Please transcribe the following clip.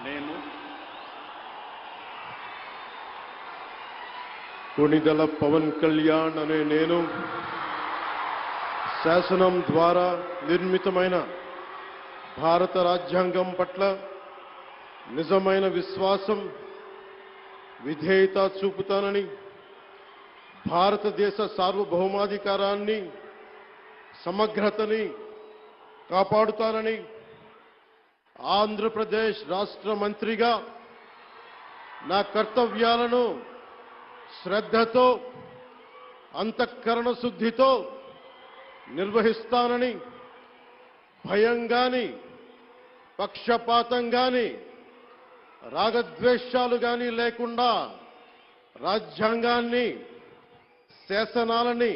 నేను కొణిదెల పవన్ కళ్యాణ్ అనే నేను శాసనం ద్వారా నిర్మితమైన భారత రాజ్యాంగం పట్ల నిజమైన విశ్వాసం, విధేయత చూపుతానని, భారతదేశ సార్వభౌమాధికారాన్ని, సమగ్రతని కాపాడుతానని, ఆంధ్రప్రదేశ్ రాష్ట్ర మంత్రిగా నా కర్తవ్యాలను శ్రద్ధతో, అంతఃకరణ శుద్ధితో నిర్వహిస్తానని, భయం గాని, పక్షపాతం గాని, రాగద్వేషాలు గాని లేకుండా రాజ్యాంగాన్ని, శాసనాలని